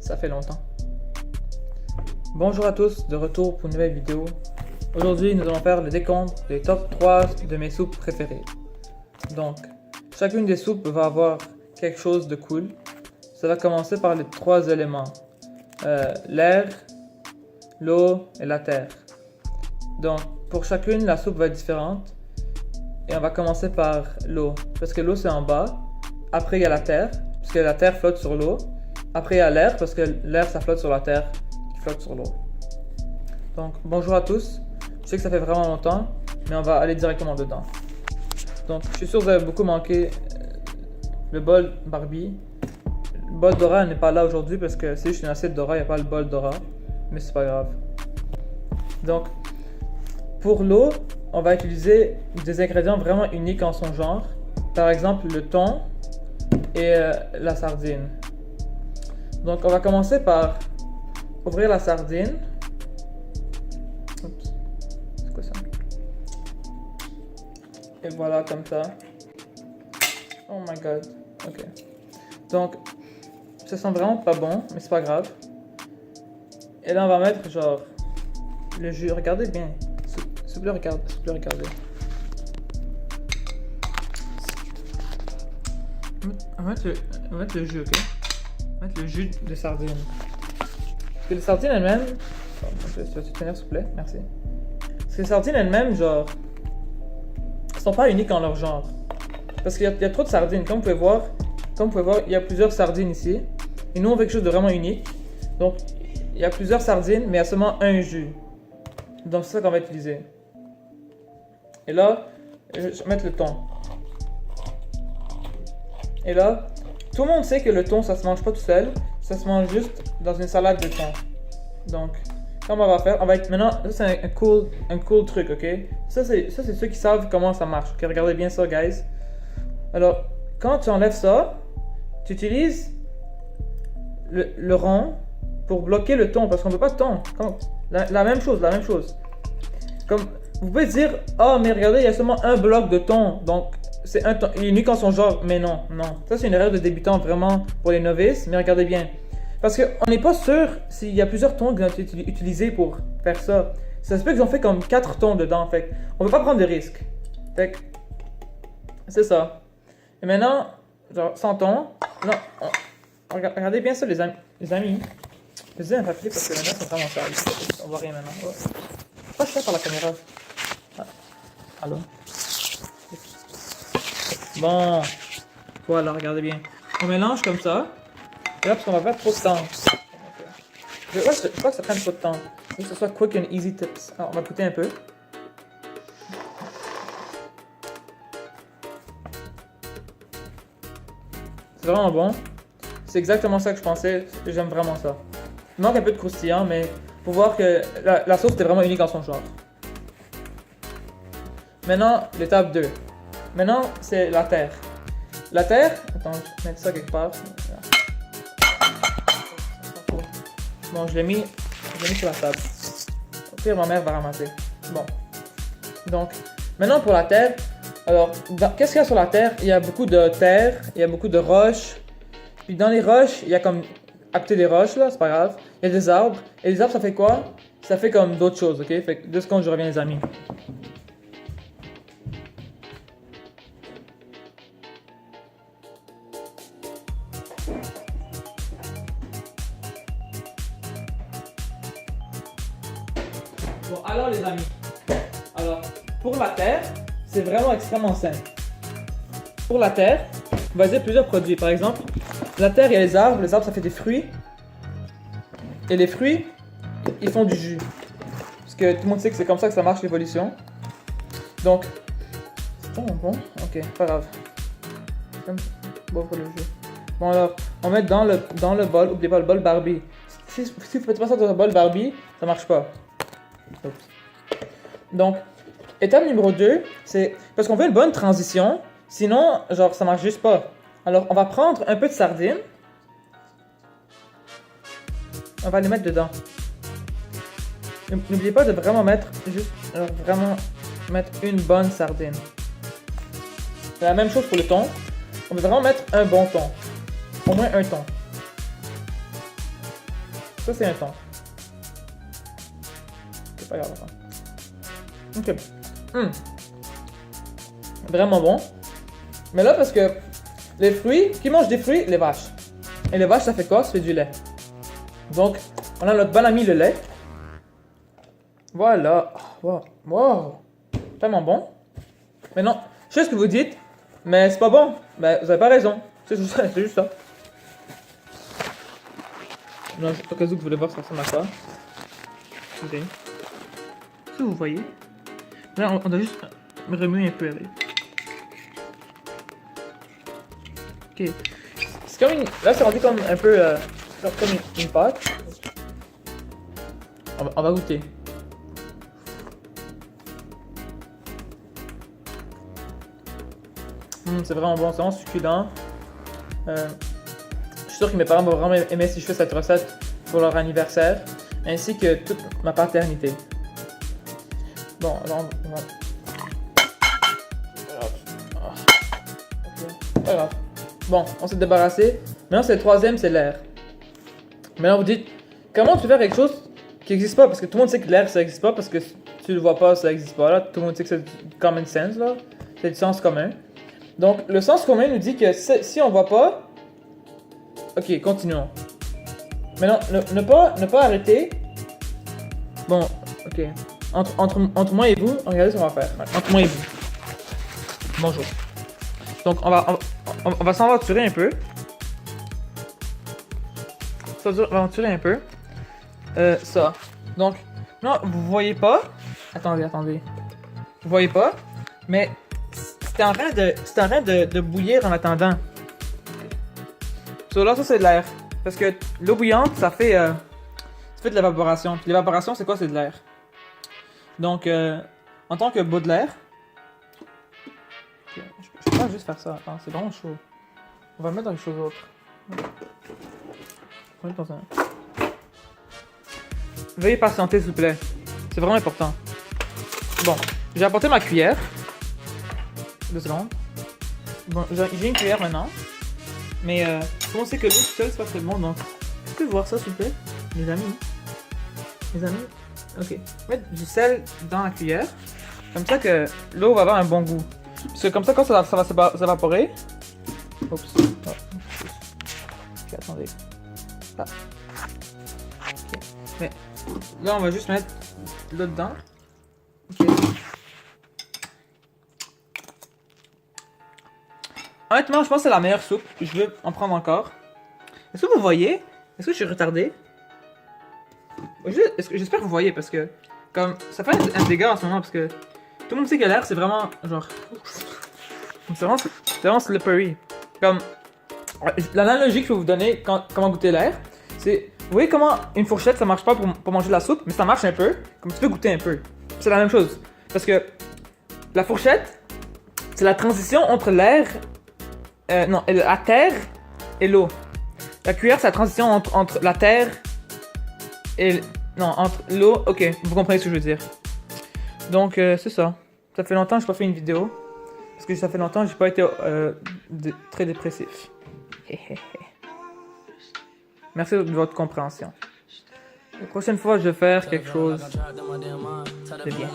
Ça fait longtemps. Bonjour à tous, de retour pour une nouvelle vidéo. Aujourd'hui, nous allons faire le décompte des top 3 de mes soupes préférées. Donc, chacune des soupes va avoir quelque chose de cool. Ça va commencer par les 3 éléments. L'air, l'eau et la terre. Donc, pour chacune, la soupe va être différente. Et on va commencer par l'eau. Parce que l'eau, c'est en bas. Après, il y a la terre. Parce que la terre flotte sur l'eau. Après, il y a l'air. Parce que l'air, ça flotte sur la terre. Qui flotte sur l'eau. Donc, bonjour à tous. Je sais que ça fait vraiment longtemps. Mais on va aller directement dedans. Donc, je suis sûr que vous avez beaucoup manqué le bol Barbie. Le bol Dora n'est pas là aujourd'hui. Parce que c'est juste une assiette Dora. Il n'y a pas le bol Dora. Mais c'est pas grave. Donc, pour l'eau, on va utiliser des ingrédients vraiment uniques en son genre. Par exemple, le thon et la sardine. Donc, on va commencer par ouvrir la sardine. Oups. C'est quoi ça? Et voilà, comme ça. Oh my god. Ok. Donc, ça sent vraiment pas bon, mais c'est pas grave. Et là, on va mettre genre le jus. Regardez bien. S'il vous plaît, regardez. On va mettre le jus, ok? On va mettre le jus de sardine. Parce que les sardines elles-mêmes... Oh, tu vas te tenir, s'il vous plaît? Merci. Parce que les sardines elles-mêmes, genre... Elles sont pas uniques en leur genre. Parce qu'il y a trop de sardines. Comme vous pouvez voir, il y a plusieurs sardines ici. Et nous, on veut quelque chose de vraiment unique. Donc, il y a plusieurs sardines, mais il y a seulement un jus. Donc, c'est ça qu'on va utiliser. Et là, je vais mettre le thon. Et là, tout le monde sait que le thon, ça se mange pas tout seul. Ça se mange juste dans une salade de thon. Donc, comme on va faire, on va être maintenant, ça c'est un cool truc, ok? Ça c'est ceux qui savent comment ça marche. Ok, regardez bien ça, guys. Alors, quand tu enlèves ça, tu utilises le rond pour bloquer le thon, parce qu'on veut pas de thon. La même chose. Comme, vous pouvez dire, oh mais regardez, il y a seulement un bloc de thon, donc c'est un thon unique en son genre, mais non. Ça c'est une erreur de débutant vraiment pour les novices, mais regardez bien. Parce qu'on n'est pas sûr s'il y a plusieurs thons qui ont été utilisés pour faire ça. Ça se peut qu'ils ont fait comme 4 thons dedans, fait on ne peut pas prendre de risques. Fait que, c'est ça. Et maintenant, genre, sans thon, non, regardez bien ça les amis. Je dis un papier parce que les mains sont vraiment sales. On voit rien maintenant. Oh. Pourquoi je fais par la caméra? Ah. Allô? Bon. Voilà, regardez bien. On mélange comme ça. Et là, parce qu'on va faire trop de temps. Je crois que ça prenne trop de temps. Il faut que ce soit quick and easy tips. Alors, on va goûter un peu. C'est vraiment bon. C'est exactement ça que je pensais. J'aime vraiment ça. Il manque un peu de croustillant, mais faut voir que la sauce était vraiment unique en son genre. Maintenant, l'étape 2. Maintenant, c'est la terre. La terre... Attends, je vais mettre ça quelque part. Bon, je l'ai mis sur la table. Au pire, ma mère va ramasser. Bon. Donc, maintenant pour la terre. Alors, qu'est-ce qu'il y a sur la terre? Il y a beaucoup de terre, il y a beaucoup de roches. Puis dans les roches, il y a comme... À côté des roches, là, c'est pas grave. Il y a des arbres. Et les arbres, ça fait quoi? Ça fait comme d'autres choses, ok? Fait que 2 secondes, je reviens, les amis. Bon, alors les amis. Alors, pour la terre, c'est vraiment extrêmement simple. Pour la terre, on va utiliser plusieurs produits. Par exemple, la terre, il y a les arbres. Les arbres, ça fait des fruits. Et les fruits, ils font du jus. Parce que tout le monde sait que c'est comme ça que ça marche l'évolution. Donc, c'est tellement bon. Ok, pas grave. C'est bon pour le jus. Bon alors, on met dans le bol, oubliez pas le bol Barbie. Si vous faites pas ça dans un bol Barbie, ça marche pas. Oups. Donc, étape numéro 2, c'est parce qu'on veut une bonne transition. Sinon, genre, ça marche juste pas. Alors, on va prendre un peu de sardine. On va les mettre dedans. N'oubliez pas de vraiment mettre une bonne sardine. C'est la même chose pour le thon. On veut vraiment mettre un bon thon. Au moins un thon. Ça, c'est un thon. C'est pas grave, attends. Ok. Vraiment bon. Mais là, parce que les fruits, qui mangent des fruits? Les vaches. Et les vaches, ça fait quoi? Ça fait du lait. Donc, on a notre bon ami le lait. Voilà. Wow. Wow. Tellement bon. Mais non, je sais ce que vous dites, mais c'est pas bon. Ben, vous avez pas raison. C'est juste ça. Non, au cas où vous voulez voir ça ressemble à quoi. Ok. Si vous voyez. Là, on doit juste remuer un peu avec. Ok. C'est comme une... Là, c'est rendu comme un peu... comme une pâte. On va goûter. C'est vraiment bon, c'est vraiment succulent. Je suis sûr que mes parents vont vraiment aimer si je fais cette recette pour leur anniversaire, ainsi que toute ma paternité. Bon, alors on va... Pas grave. Bon, on s'est débarrassé. Maintenant, c'est le troisième, c'est l'air. Maintenant, vous dites, comment tu fais quelque chose qui n'existe pas? Parce que tout le monde sait que l'air, ça n'existe pas, parce que si tu le vois pas, ça n'existe pas. Là, tout le monde sait que c'est du common sense, là. C'est du sens commun. Donc, le sens commun nous dit que si on voit pas... Ok, continuons. Maintenant, ne pas arrêter. Bon, ok. Entre moi et vous, regardez ce qu'on va faire. Entre moi et vous. Bonjour. Donc, on va s'aventurer un peu. S'aventurer un peu. Ça. Donc, non, vous voyez pas. Attendez. Vous voyez pas. Mais c'était en train de bouillir en attendant. So, là, ça c'est de l'air. Parce que l'eau bouillante, ça fait de l'évaporation. Puis l'évaporation, c'est quoi? C'est de l'air. Donc, en tant que bout de l'air. Okay, je peux pas juste faire ça. Attends, c'est vraiment chaud. On va le mettre dans les choses autres. On va le mettre dans un... Veuillez patienter, s'il vous plaît. C'est vraiment important. Bon, j'ai apporté ma cuillère. 2 secondes. Bon, j'ai une cuillère maintenant. Mais tout le monde sait que l'eau tout seul, c'est pas très bon. Donc, vous pouvez voir ça, s'il vous plaît, mes amis. Mes amis. Ok. Mettre du sel dans la cuillère. Comme ça que l'eau va avoir un bon goût. Parce que comme ça, quand ça va s'évaporer. Oups. Oh. Ok, attendez. Ah. Ok. Mais là, on va juste mettre l'eau dedans. Ok. Honnêtement, je pense que c'est la meilleure soupe. Je veux en prendre encore. Est-ce que vous voyez? Est-ce que je suis retardé? J'espère que vous voyez parce que comme ça fait un dégât en ce moment parce que tout le monde sait que l'air c'est vraiment genre c'est vraiment slippery. Comme l'analogie que je peux vous donner comment goûter l'air, c'est vous voyez comment une fourchette ça marche pas pour manger de la soupe, mais ça marche un peu, comme tu peux goûter un peu. C'est la même chose parce que la fourchette c'est la transition entre l'air non, la terre et l'eau. La cuillère, c'est la transition entre la terre et... Non, entre l'eau... Ok, vous comprenez ce que je veux dire. Donc, c'est ça. Ça fait longtemps que je n'ai pas fait une vidéo. Parce que ça fait longtemps que je n'ai pas été très dépressif. Merci de votre compréhension. La prochaine fois, je vais faire quelque chose de bien.